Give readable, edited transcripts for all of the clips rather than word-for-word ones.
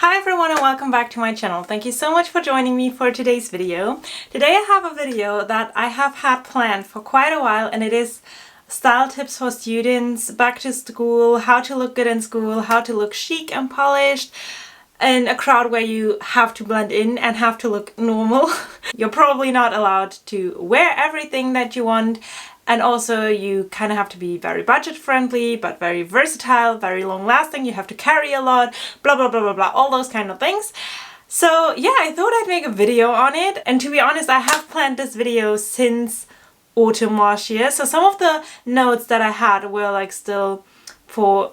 Hi everyone and welcome back to my channel. Thank you so much for joining me for today's video. Today I have a video that I have had planned for quite a while, and it is style tips for students, back to school, how to look good in school, how to look chic and polished in a crowd where you have to blend in and have to look normal. You're probably not allowed to wear everything that you want, and also you kind of have to be very budget friendly but very versatile, very long lasting. You have to carry a lot, blah blah blah blah blah, all those kind of things. So yeah, I thought I'd make a video on it, and to be honest, I have planned this video since autumn last year. So some of the notes that I had were like still for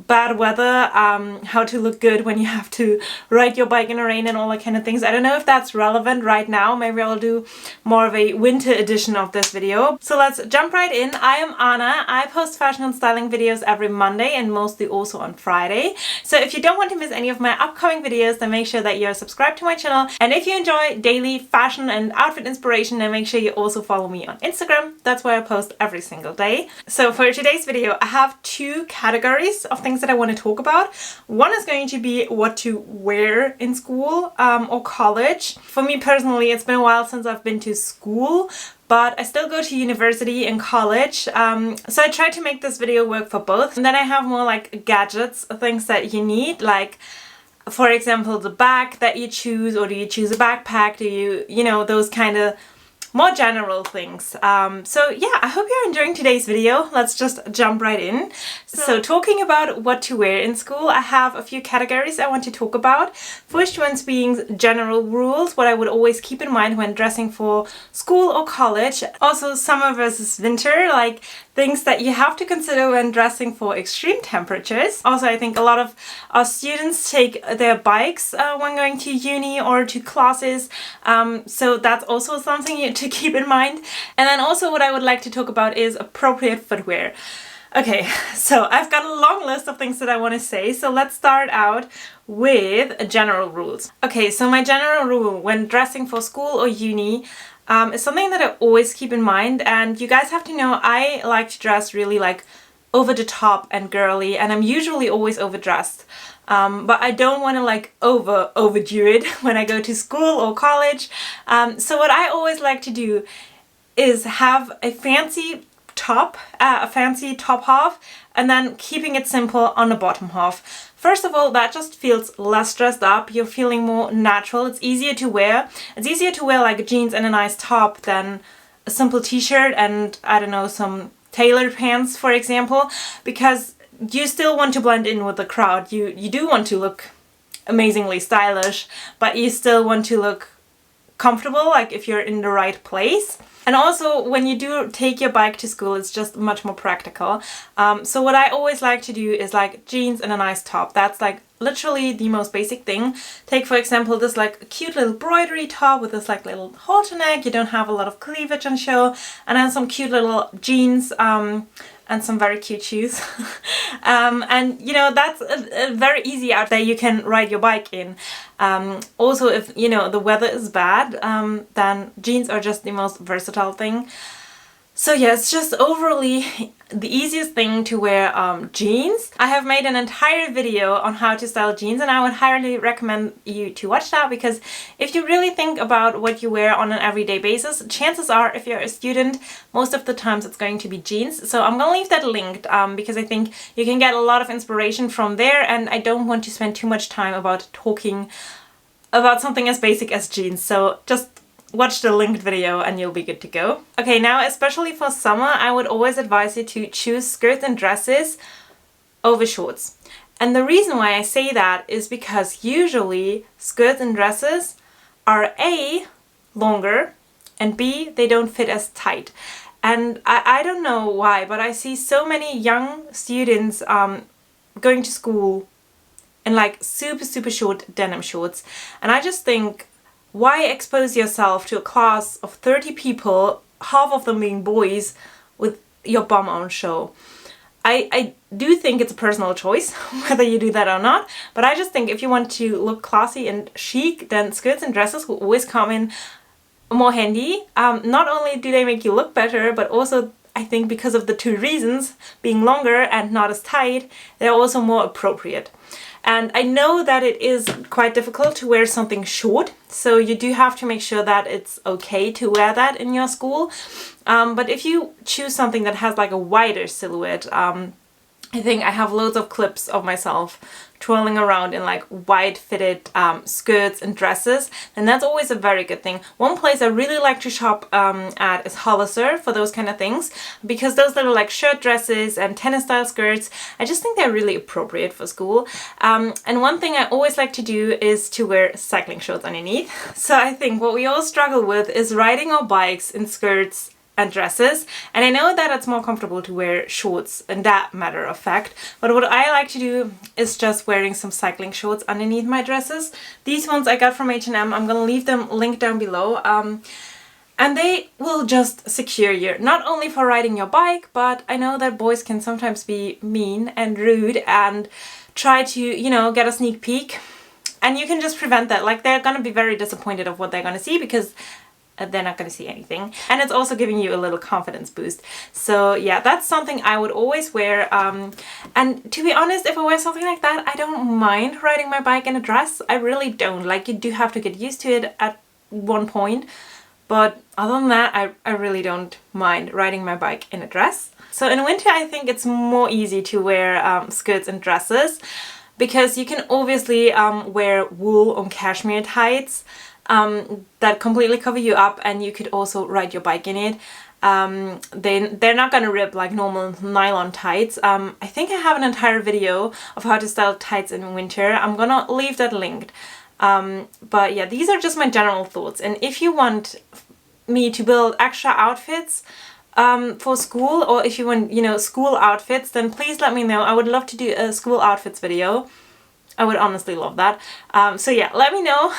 bad weather, how to look good when you have to ride your bike in the rain and all that kind of things. I don't know if that's relevant right now. Maybe I'll do more of a winter edition of this video. So let's jump right in. I am Anna. I post fashion and styling videos every Monday and mostly also on Friday. So if you don't want to miss any of my upcoming videos, then make sure that you're subscribed to my channel. And if you enjoy daily fashion and outfit inspiration, then make sure you also follow me on Instagram. That's where I post every single day. So for today's video, I have two categories of things that I want to talk about. One is going to be what to wear in school or college. For me personally, it's been a while since I've been to school, but I still go to university and college. So I tried to make this video work for both. And then I have more like gadgets, things that you need, like for example, the bag that you choose, or do you choose a backpack? Do you know, those kind of more general things. So yeah, I hope you're enjoying today's video. Let's just jump right in. So talking about what to wear in school, I have a few categories I want to talk about. First ones being general rules, what I would always keep in mind when dressing for school or college. Also summer versus winter, like things that you have to consider when dressing for extreme temperatures. Also, I think a lot of our students take their bikes when going to uni or to classes, so that's also something to keep in mind. And then also what I would like to talk about is appropriate footwear. Okay, so I've got a long list of things that I want to say, so let's start out with general rules. Okay, so my general rule when dressing for school or uni is something that I always keep in mind, and you guys have to know I like to dress really like over the top and girly, and I'm usually always overdressed. But I don't want to like overdo it when I go to school or college. So what I always like to do is have a fancy top half, and then keeping it simple on the bottom half. First of all, that just feels less dressed up. You're feeling more natural. It's easier to wear. It's easier to wear like jeans and a nice top than a simple t-shirt and, I don't know, some tailored pants, for example, because you still want to blend in with the crowd. You do want to look amazingly stylish, but you still want to look comfortable, like if you're in the right place. And also when you do take your bike to school, it's just much more practical. So what I always like to do is like jeans and a nice top. That's like literally the most basic thing. Take for example this like cute little embroidery top with this like little halter neck. You don't have a lot of cleavage on show, and then some cute little jeans and some very cute shoes. And you know, that's a very easy outfit you can ride your bike in. Also, if you know the weather is bad, then jeans are just the most versatile thing. So yeah, it's just overly the easiest thing to wear jeans. I have made an entire video on how to style jeans, and I would highly recommend you to watch that, because if you really think about what you wear on an everyday basis, chances are if you're a student, most of the times it's going to be jeans. So I'm gonna leave that linked because I think you can get a lot of inspiration from there, and I don't want to spend too much time about talking about something as basic as jeans. So just watch the linked video and you'll be good to go. Okay, now especially for summer, I would always advise you to choose skirts and dresses over shorts. And the reason why I say that is because usually skirts and dresses are A, longer, and B, they don't fit as tight. And I don't know why, but I see so many young students going to school in like super short denim shorts, and I just think, why expose yourself to a class of 30 people, half of them being boys, with your bum on show? I do think it's a personal choice whether you do that or not, but I just think if you want to look classy and chic, then skirts and dresses will always come in more handy. Not only do they make you look better, but also I think because of the two reasons, being longer and not as tight, they're also more appropriate. And I know that it is quite difficult to wear something short, so you do have to make sure that it's okay to wear that in your school. But if you choose something that has like a wider silhouette, I think I have loads of clips of myself twirling around in like wide fitted skirts and dresses, and that's always a very good thing. One place I really like to shop at is Hollister for those kind of things, because those little like shirt dresses and tennis style skirts, I just think they're really appropriate for school. And one thing I always like to do is to wear cycling shorts underneath. So I think what we all struggle with is riding our bikes in skirts and dresses, and I know that it's more comfortable to wear shorts in that matter of fact, but what I like to do is just wearing some cycling shorts underneath my dresses. These ones I got from H&M. I'm gonna leave them linked down below, and they will just secure you, not only for riding your bike, but I know that boys can sometimes be mean and rude and try to, you know, get a sneak peek, and you can just prevent that. Like, they're gonna be very disappointed of what they're gonna see, because they're not going to see anything, and it's also giving you a little confidence boost. So yeah, that's something I would always wear, and to be honest, if I wear something like that, I don't mind riding my bike in a dress. I really don't. Like, you do have to get used to it at one point, but other than that, I really don't mind riding my bike in a dress. So in winter, I think it's more easy to wear skirts and dresses, because you can obviously wear wool or cashmere tights that completely cover you up, and you could also ride your bike in it. They're not gonna rip like normal nylon tights. I think I have an entire video of how to style tights in winter. I'm gonna leave that linked. But yeah, these are just my general thoughts, and if you want me to build extra outfits for school, or if you want, you know, school outfits, then please let me know. I would love to do a school outfits video. I would honestly love that. So yeah, let me know.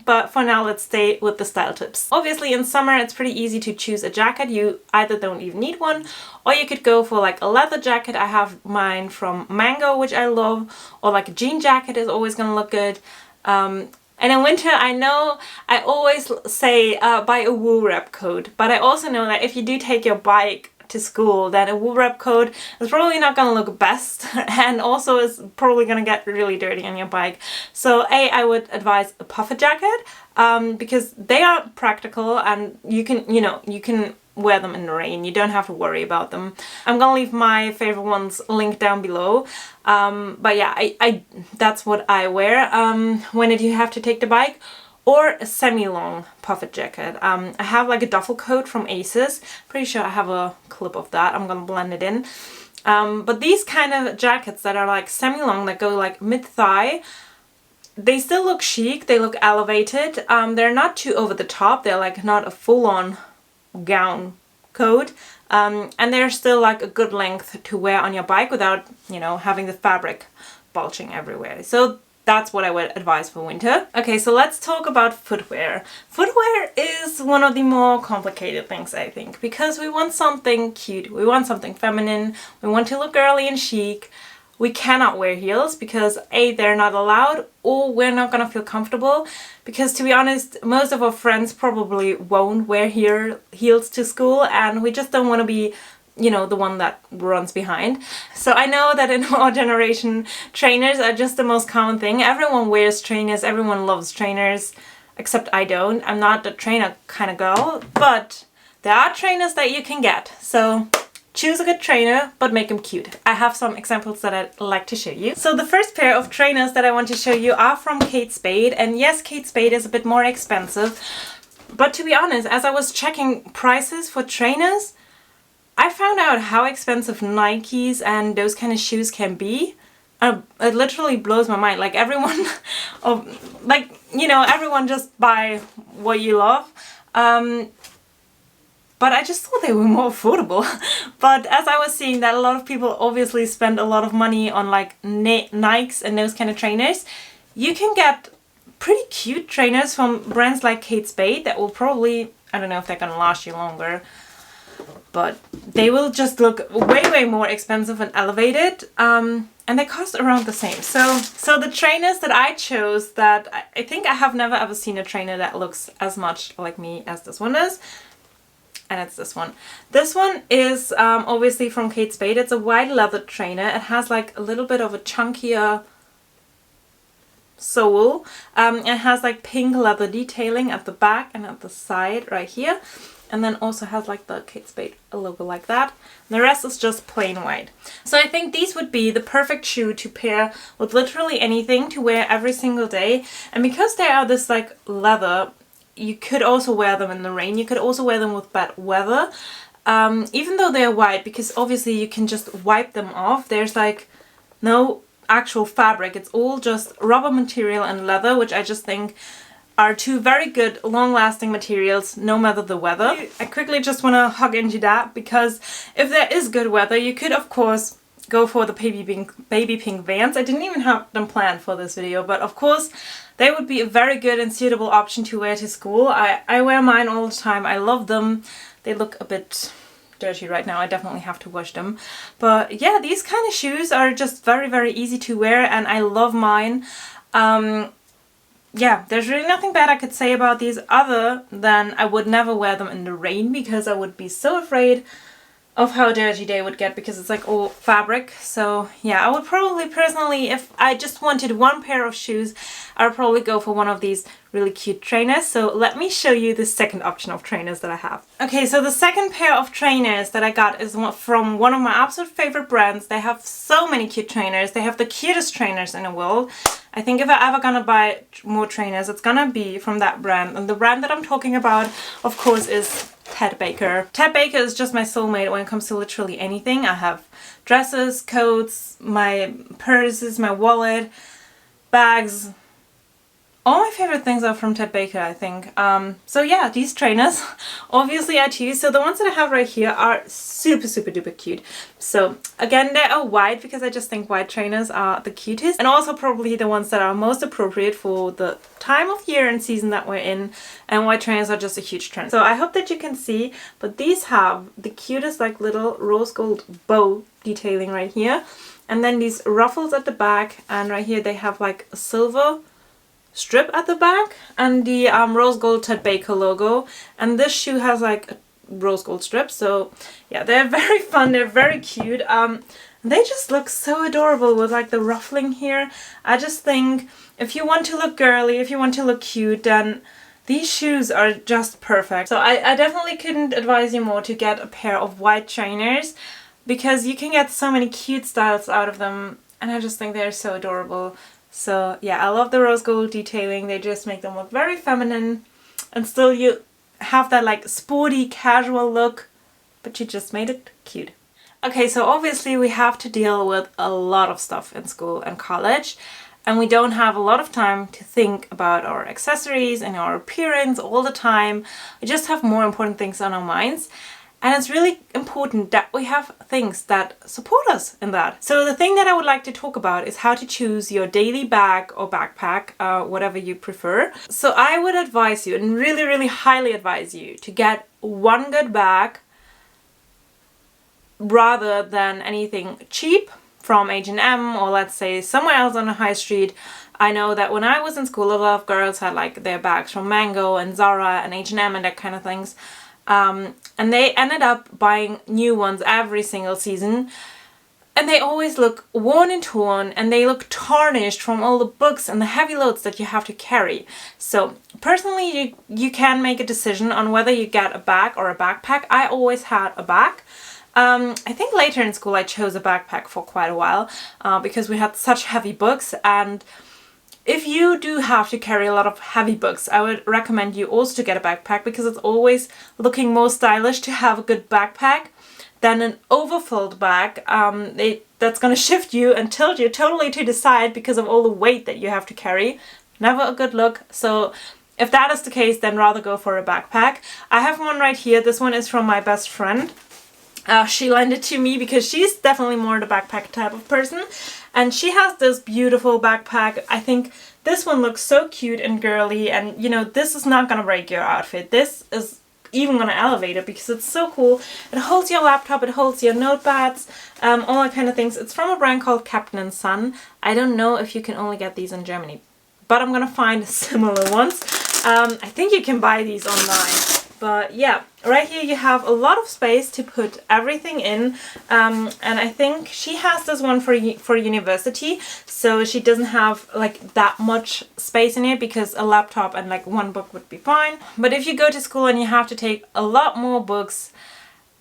But for now, let's stay with the style tips. Obviously in summer, it's pretty easy to choose a jacket. You either don't even need one, or you could go for like a leather jacket. I have mine from Mango, which I love, or like a jean jacket is always gonna look good. And in winter, I know I always say buy a wool wrap coat, but I also know that if you do take your bike to school, then a wool wrap coat is probably not gonna look best, and also is probably gonna get really dirty on your bike. So I would advise a puffer jacket, because they are practical, and you can, you know, you can wear them in the rain. You don't have to worry about them. I'm gonna leave my favorite ones linked down below. But yeah, I that's what I wear when you have to take the bike. Or a semi-long puffer jacket. I have like a duffel coat from Aces. Pretty sure I have a clip of that. I'm gonna blend it in. But these kind of jackets that are like semi-long, that go like mid-thigh, they still look chic, they look elevated. They're not too over the top. They're like not a full-on gown coat. And they're still like a good length to wear on your bike without, you know, having the fabric bulging everywhere. So that's what I would advise for winter. Okay, so let's talk about footwear. Footwear is one of the more complicated things, I think, because we want something cute, we want something feminine, we want to look girly and chic. We cannot wear heels because A, they're not allowed, or we're not gonna feel comfortable, because to be honest, most of our friends probably won't wear heels to school, and we just don't want to be, you know, the one that runs behind. So I know that in our generation, trainers are just the most common thing. Everyone wears trainers, everyone loves trainers, except I don't. I'm not a trainer kind of girl, but there are trainers that you can get. So choose a good trainer, but make them cute. I have some examples that I'd like to show you. So the first pair of trainers that I want to show you are from Kate Spade. And yes, Kate Spade is a bit more expensive, but to be honest, as I was checking prices for trainers, I found out how expensive Nikes and those kind of shoes can be. It literally blows my mind. Like everyone, everyone just buy what you love. But I just thought they were more affordable. But as I was seeing that a lot of people obviously spend a lot of money on like Nikes and those kind of trainers, you can get pretty cute trainers from brands like Kate Spade that will probably, I don't know if they're gonna last you longer, but they will just look way more expensive and elevated, and they cost around the same. So the trainers that I chose, that I think I have never ever seen a trainer that looks as much like me as this one does, and it's this one. This one is obviously from Kate Spade. It's a white leather trainer. It has like a little bit of a chunkier sole. It has like pink leather detailing at the back and at the side right here. And then also has like the Kate Spade logo like that. The rest is just plain white. So I think these would be the perfect shoe to pair with literally anything to wear every single day. And because they are this like leather, you could also wear them in the rain. You could also wear them with bad weather. Even though they're white, because obviously you can just wipe them off. There's like no actual fabric. It's all just rubber material and leather, which I just think are two very good long-lasting materials no matter the weather. I quickly just want to hug into that, because if there is good weather, you could of course go for the baby pink Vans. I didn't even have them planned for this video, but of course they would be a very good and suitable option to wear to school. I wear mine all the time. I love them. They look a bit dirty right now. I definitely have to wash them. But yeah, these kind of shoes are just very, very easy to wear, and I love mine. Yeah, there's really nothing bad I could say about these other than I would never wear them in the rain, because I would be so afraid of how dirty they would get, because it's like all fabric. So yeah, I would probably personally, if I just wanted one pair of shoes, I would probably go for one of these really cute trainers. So let me show you the second option of trainers that I have. Okay, so the second pair of trainers that I got is from one of my absolute favorite brands. They have so many cute trainers. They have the cutest trainers in the world. I think if I ever gonna buy more trainers, it's gonna be from that brand. And the brand that I'm talking about, of course, is Ted Baker. Ted Baker is just my soulmate when it comes to literally anything. I have dresses, coats, my purses, my wallet, bags. All my favorite things are from Ted Baker, I think. So yeah, these trainers obviously I choose. So the ones that I have right here are super, super duper cute. So again, they are white because I just think white trainers are the cutest, and also probably the ones that are most appropriate for the time of year and season that we're in. And white trainers are just a huge trend. So I hope that you can see, but these have the cutest like little rose gold bow detailing right here. And then these ruffles at the back, and right here they have like a silver strip at the back, and the rose gold Ted Baker logo, and this shoe has like a rose gold strip. So yeah, they're very fun, they're very cute. They just look so adorable with like the ruffling here. I just think if you want to look girly, if you want to look cute, then these shoes are just perfect. So I definitely couldn't advise you more to get a pair of white trainers, because you can get so many cute styles out of them, and I just think they're so adorable. So yeah, I love the rose gold detailing. They just make them look very feminine, and still you have that like sporty casual look, but you just made it cute. Okay, so obviously we have to deal with a lot of stuff in school and college, and we don't have a lot of time to think about our accessories and our appearance all the time. We just have more important things on our minds. And it's really important that we have things that support us in that. So the thing that I would like to talk about is how to choose your daily bag or backpack, whatever you prefer. So I would advise you, and really, really highly advise you, to get one good bag rather than anything cheap from H&M or let's say somewhere else on the high street. I know that when I was in school, a lot of girls had like their bags from Mango and Zara and H&M and that kind of things. And they ended up buying new ones every single season, and they always look worn and torn, and they look tarnished from all the books and the heavy loads that you have to carry. So personally, you can make a decision on whether you get a bag or a backpack. I always had a bag. I think later in school I chose a backpack for quite a while, because we had such heavy books. And if you do have to carry a lot of heavy books, I would recommend you also to get a backpack, because it's always looking more stylish to have a good backpack than an overfilled bag that's going to shift you and tilt you totally to the side because of all the weight that you have to carry. Never a good look. So if that is the case, then rather go for a backpack. I have one right here. This one is from my best friend. She lent it to me because she's definitely more the backpack type of person. And she has this beautiful backpack. I think this one looks so cute and girly, and you know, this is not gonna break your outfit. This is even gonna elevate it because it's so cool. It holds your laptop, it holds your notepads, all that kind of things. It's from a brand called Captain & Son. I don't know if you can only get these in Germany, but I'm gonna find similar ones. I think you can buy these online. But yeah, right here you have a lot of space to put everything in, and I think she has this one for university, so she doesn't have like that much space in it because a laptop and like one book would be fine. But if you go to school and you have to take a lot more books,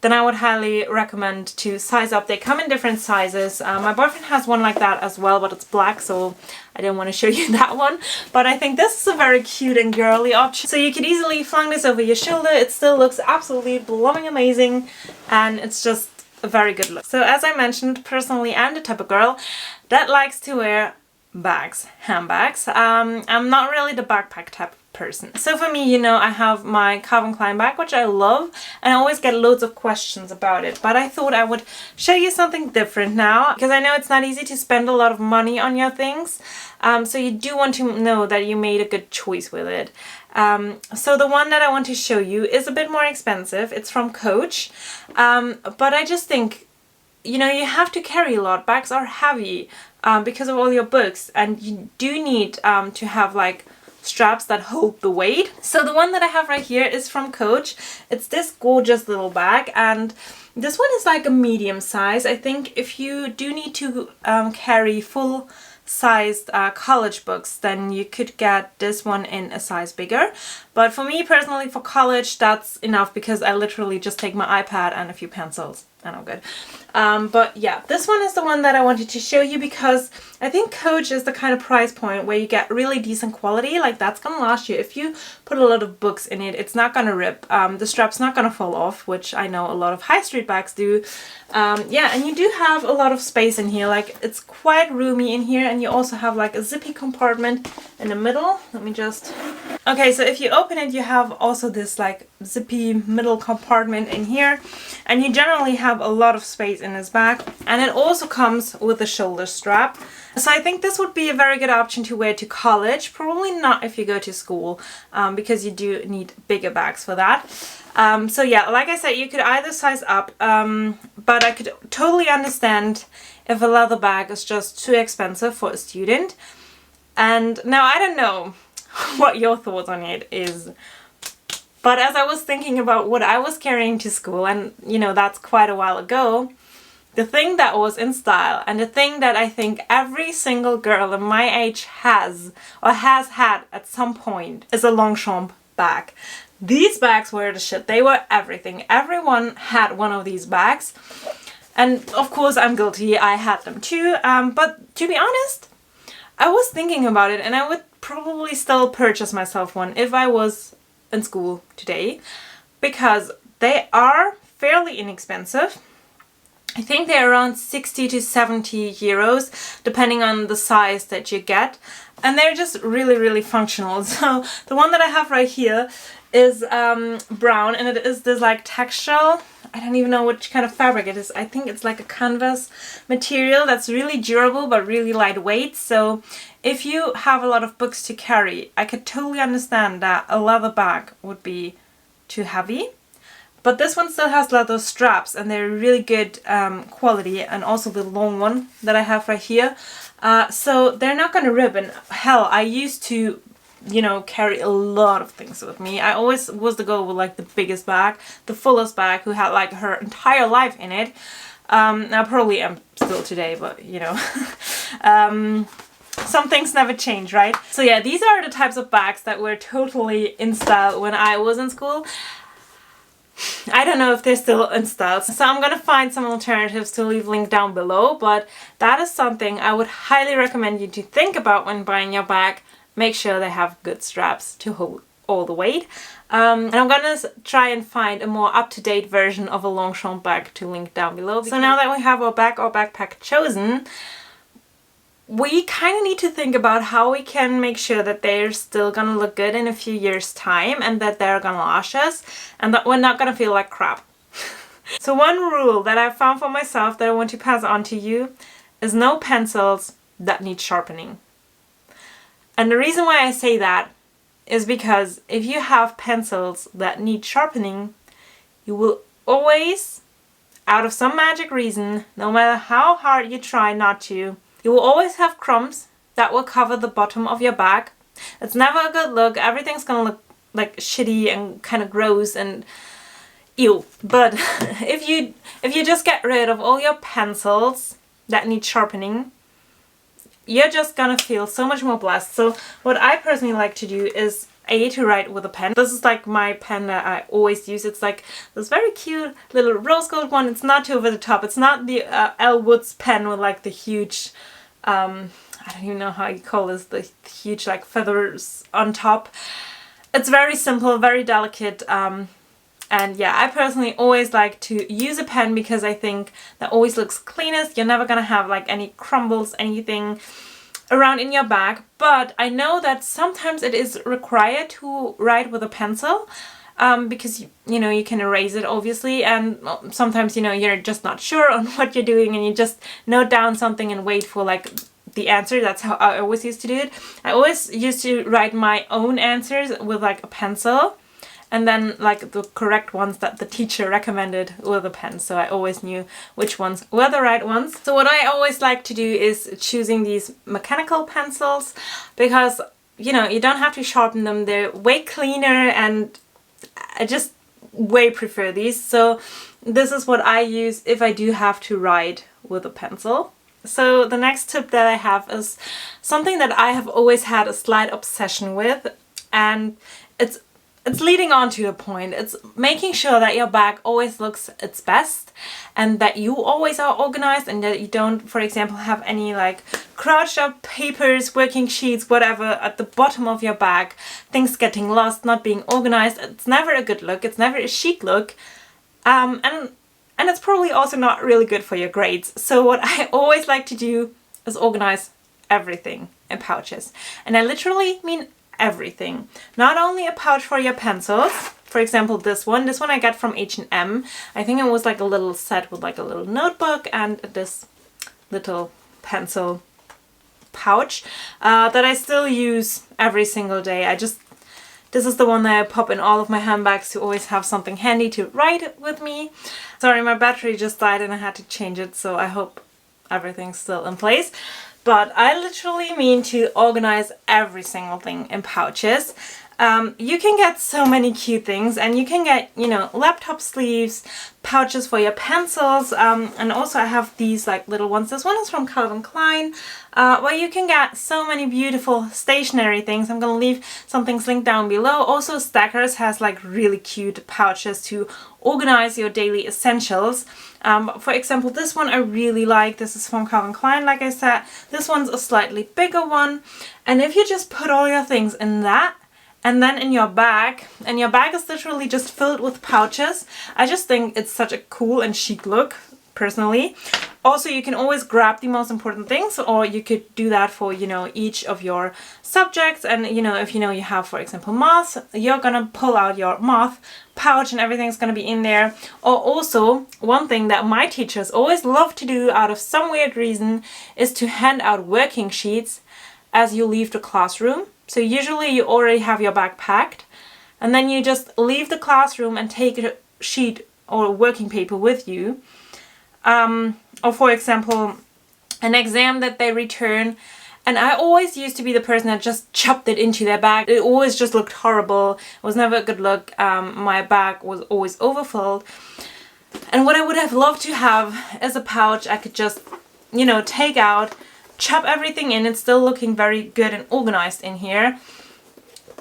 then I would highly recommend to size up. They come in different sizes. My boyfriend has one like that as well, but it's black, so I didn't want to show you that one. But I think this is a very cute and girly option. So you could easily flung this over your shoulder. It still looks absolutely blooming amazing, and it's just a very good look. So as I mentioned, personally, I'm the type of girl that likes to wear bags, handbags. I'm not really the backpack type of person. So for me, you know, I have my Calvin Klein bag, which I love, and I always get loads of questions about it. But I thought I would show you something different now, because I know it's not easy to spend a lot of money on your things. So you do want to know that you made a good choice with it. So the one that I want to show you is a bit more expensive. It's from Coach. But I just think, you know, you have to carry a lot. Bags are heavy because of all your books, and you do need to have like straps that hold the weight. So the one that I have right here is from Coach. It's this gorgeous little bag, and this one is like a medium size. I think if you do need to carry full sized college books, then you could get this one in a size bigger. But for me personally, for college, that's enough because I literally just take my iPad and a few pencils and I'm good. But yeah, this one is the one that I wanted to show you because I think Coach is the kind of price point where you get really decent quality. Like, that's gonna last you. If you put a lot of books in it, it's not gonna rip. The strap's not gonna fall off, which I know a lot of high street bags do. Yeah, and you do have a lot of space in here. Like, it's quite roomy in here, and you also have like a zippy compartment in the middle. Let me just... Okay, so if you open it, you have also this like zippy middle compartment in here, and you generally have a lot of space in this bag, and it also comes with a shoulder strap. So I think this would be a very good option to wear to college. Probably not if you go to school, because you do need bigger bags for that. So yeah, like I said, you could either size up, but I could totally understand if a leather bag is just too expensive for a student. And now I don't know what your thoughts on it is, but as I was thinking about what I was carrying to school, and you know, that's quite a while ago, the thing that was in style and the thing that I think every single girl in my age has or has had at some point is a Longchamp bag. These bags were the shit. They were everything. Everyone had one of these bags, and of course I'm guilty. I had them too, but to be honest, I was thinking about it, and I would probably still purchase myself one if I was in school today, because they are fairly inexpensive. I think they're around 60 to 70 euros, depending on the size that you get. And they're just really, really functional. So the one that I have right here is brown, and it is this like textile. I don't even know which kind of fabric it is. I think it's like a canvas material that's really durable but really lightweight. So if you have a lot of books to carry, I could totally understand that a leather bag would be too heavy. But this one still has leather straps, and they're really good quality, and also the long one that I have right here. So they're not gonna rip, and hell, I used to, you know, carry a lot of things with me. I always was the girl with like the biggest bag, the fullest bag, who had like her entire life in it. I probably am still today, but you know, some things never change, right? So yeah, these are the types of bags that were totally in style when I was in school. I don't know if they're still in style, so I'm gonna find some alternatives to leave link down below, but that is something I would highly recommend you to think about when buying your bag. Make sure they have good straps to hold all the weight. And I'm gonna try and find a more up-to-date version of a Longchamp bag to link down below. So now that we have our bag or backpack chosen, we kind of need to think about how we can make sure that they're still gonna look good in a few years' time, and that they're gonna last us, and that we're not gonna feel like crap. So one rule that I found for myself that I want to pass on to you is no pencils that need sharpening. And the reason why I say that is because if you have pencils that need sharpening, you will always, out of some magic reason, no matter how hard you try not to, you will always have crumbs that will cover the bottom of your bag. It's never a good look. Everything's gonna look like shitty and kind of gross and ew. But if you just get rid of all your pencils that need sharpening, you're just gonna feel so much more blessed. So what I personally like to do is to write with a pen. This is like my pen that I always use. It's like this very cute little rose gold one. It's not too over the top. It's not the Elle Woods pen with like the huge, I don't even know how you call this, the huge like feathers on top. It's very simple, very delicate. And yeah, I personally always like to use a pen because I think that always looks cleanest. You're never gonna have like any crumbles, anything around in your bag. But I know that sometimes it is required to write with a pencil because you know, you can erase it obviously, and sometimes, you know, you're just not sure on what you're doing and you just note down something and wait for like the answer. That's how I always used to do it. I always used to write my own answers with like a pencil, and then like the correct ones that the teacher recommended with a pen, so I always knew which ones were the right ones. So what I always like to do is choosing these mechanical pencils because, you know, you don't have to sharpen them. They're way cleaner and I just way prefer these. So this is what I use if I do have to write with a pencil. So the next tip that I have is something that I have always had a slight obsession with, and it's leading on to a point. It's making sure that your bag always looks its best and that you always are organized and that you don't, for example, have any like crouched up papers, working sheets, whatever at the bottom of your bag, things getting lost, not being organized. It's never a good look. It's never a chic look. And it's probably also not really good for your grades. So what I always like to do is organize everything in pouches. And I literally mean everything. Not only a pouch for your pencils, for example this one I got from H&M. I think it was like a little set with like a little notebook and this little pencil pouch that I still use every single day. This is the one that I pop in all of my handbags to always have something handy to write with me. Sorry, my battery just died and I had to change it, so I hope everything's still in place. But I literally mean to organize every single thing in pouches. You can get so many cute things, and you can get, you know, laptop sleeves, pouches for your pencils, and also I have these like little ones. This one is from Calvin Klein, where you can get so many beautiful stationery things. I'm gonna leave some things linked down below. Also, Stackers has like really cute pouches to organize your daily essentials. For example, this one I really like. This is from Calvin Klein, like I said. This one's a slightly bigger one, and if you just put all your things in that, and then in your bag, and your bag is literally just filled with pouches, I just think it's such a cool and chic look, personally. Also, you can always grab the most important things, or you could do that for, you know, each of your subjects. And, you know, if you know you have, for example, math, you're gonna pull out your math pouch and everything's gonna be in there. Or also, one thing that my teachers always love to do out of some weird reason is to hand out working sheets as you leave the classroom. So usually you already have your bag packed, and then you just leave the classroom and take a sheet or working paper with you. Or for example, an exam that they return. And I always used to be the person that just chopped it into their bag. It always just looked horrible. It was never a good look. My bag was always overfilled. And what I would have loved to have is a pouch I could just, you know, take out, chop everything in. It's still looking very good and organized in here,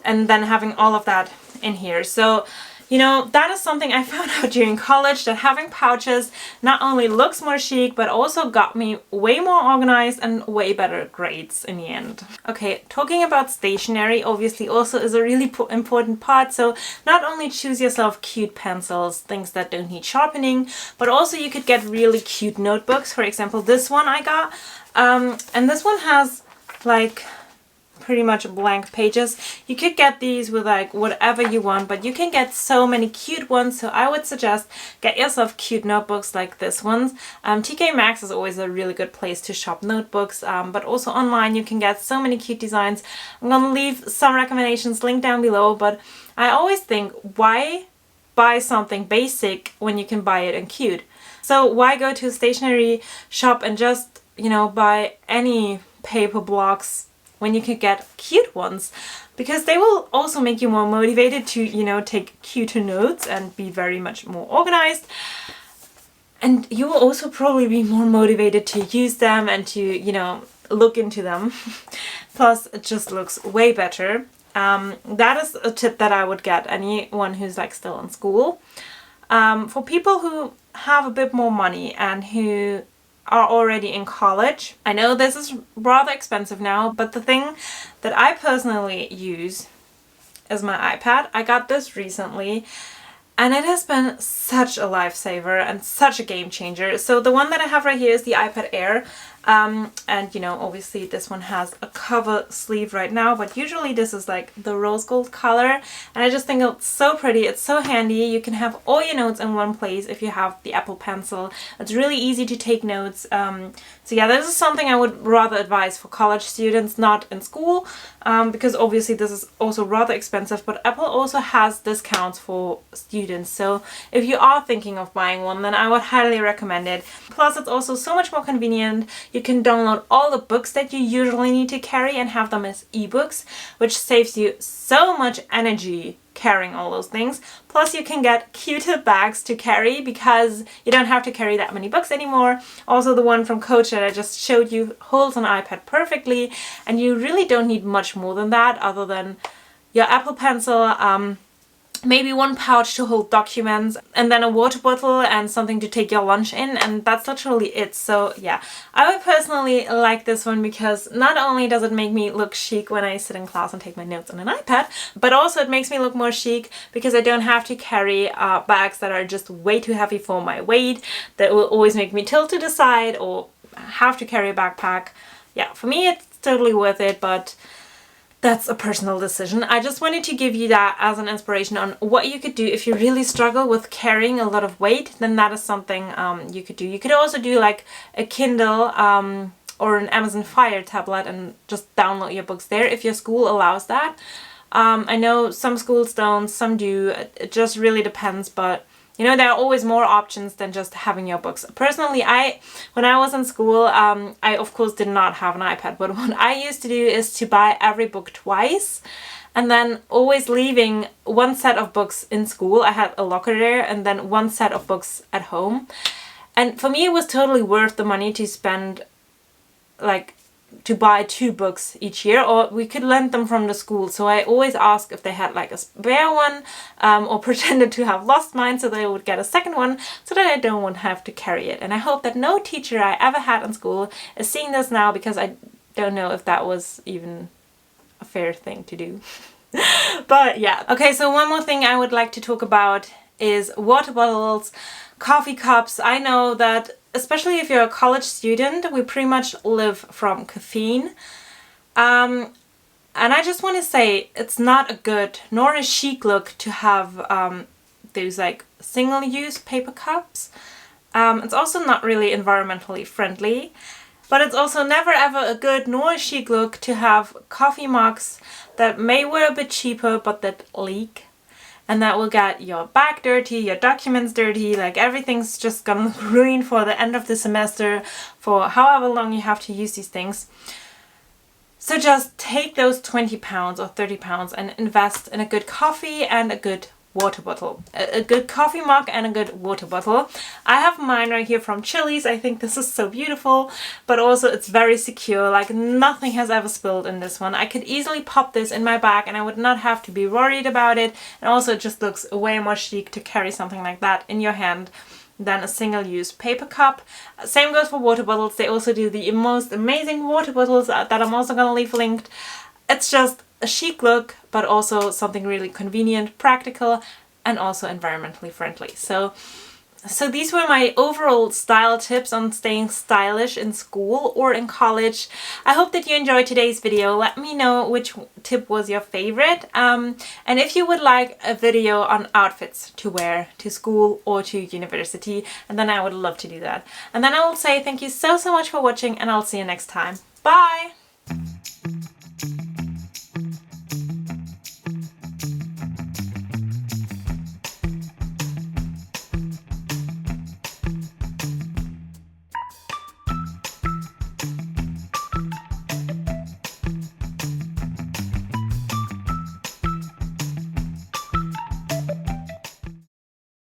and then having all of that in here. So, you know, that is something I found out during college, that having pouches not only looks more chic, but also got me way more organized and way better grades in the end. Okay, talking about stationery obviously also is a really important part. So not only choose yourself cute pencils, things that don't need sharpening, but also you could get really cute notebooks. For example, this one I got, and this one has like pretty much blank pages. You could get these with like whatever you want, but you can get so many cute ones. So I would suggest get yourself cute notebooks like this ones. TK Maxx is always a really good place to shop notebooks, but also online you can get so many cute designs. I'm gonna leave some recommendations linked down below, but I always think, why buy something basic when you can buy it in cute? So why go to a stationery shop and just, you know, buy any paper blocks when you can get cute ones, because they will also make you more motivated to, you know, take cuter notes and be very much more organized. And you will also probably be more motivated to use them and to, you know, look into them. Plus, it just looks way better. That is a tip that I would get anyone who's like still in school. For people who have a bit more money and who are already in college, I know this is rather expensive now, but the thing that I personally use is my iPad. I got this recently and it has been such a lifesaver and such a game changer. So the one that I have right here is the iPad Air. And you know, obviously this one has a cover sleeve right now, but usually this is like the rose gold color, and I just think it's so pretty. It's so handy. You can have all your notes in one place if you have the Apple Pencil. It's really easy to take notes. So yeah, this is something I would rather advise for college students, not in school, because obviously this is also rather expensive, but Apple also has discounts for students. So if you are thinking of buying one, then I would highly recommend it. Plus, it's also so much more convenient. You can download all the books that you usually need to carry and have them as ebooks, which saves you so much energy carrying all those things. Plus, you can get cuter bags to carry because you don't have to carry that many books anymore. Also, the one from Coach that I just showed you holds an iPad perfectly, and you really don't need much more than that other than your Apple Pencil, maybe one pouch to hold documents, and then a water bottle and something to take your lunch in, and that's literally it. So yeah, I would personally like this one because not only does it make me look chic when I sit in class and take my notes on an iPad, but also it makes me look more chic because I don't have to carry bags that are just way too heavy for my weight, that will always make me tilt to the side or have to carry a backpack. Yeah, for me it's totally worth it, but that's a personal decision. I just wanted to give you that as an inspiration on what you could do if you really struggle with carrying a lot of weight. Then that is something you could do. You could also do like a Kindle or an Amazon Fire tablet and just download your books there if your school allows that. I know some schools don't, some do. It just really depends, but you know, there are always more options than just having your books. Personally, when I was in school, I of course did not have an iPad, but what I used to do is to buy every book twice and then always leaving one set of books in school. I had a locker there, and then one set of books at home. And for me, it was totally worth the money to spend, like, to buy 2 books each year, or we could lend them from the school. So I always asked if they had like a spare one, or pretended to have lost mine so that I would get a second one so that I don't want to have to carry it. And I hope that no teacher I ever had in school is seeing this now, because I don't know if that was even a fair thing to do. But yeah. Okay, so one more thing I would like to talk about is water bottles, coffee cups. I know that especially if you're a college student, we pretty much live from caffeine. And I just want to say it's not a good nor a chic look to have those like single-use paper cups. It's also not really environmentally friendly, but it's also never ever a good nor a chic look to have coffee mugs that may were a bit cheaper but that leak. And that will get your bag dirty, your documents dirty, like everything's just gonna look ruined for the end of the semester, for however long you have to use these things. So just take those £20 or £30 and invest in a good coffee and a good water bottle. A good coffee mug and a good water bottle. I have mine right here from Chili's. I think this is so beautiful, but also it's very secure. Like nothing has ever spilled in this one. I could easily pop this in my bag and I would not have to be worried about it. And also it just looks way more chic to carry something like that in your hand than a single-use paper cup. Same goes for water bottles. They also do the most amazing water bottles that I'm also gonna leave linked. It's just a chic look, but also something really convenient, practical, and also environmentally friendly. So these were my overall style tips on staying stylish in school or in college. I hope that you enjoyed today's video. Let me know which tip was your favorite. And if you would like a video on outfits to wear to school or to university, and then I would love to do that. And then I will say thank you so much for watching, and I'll see you next time. Bye!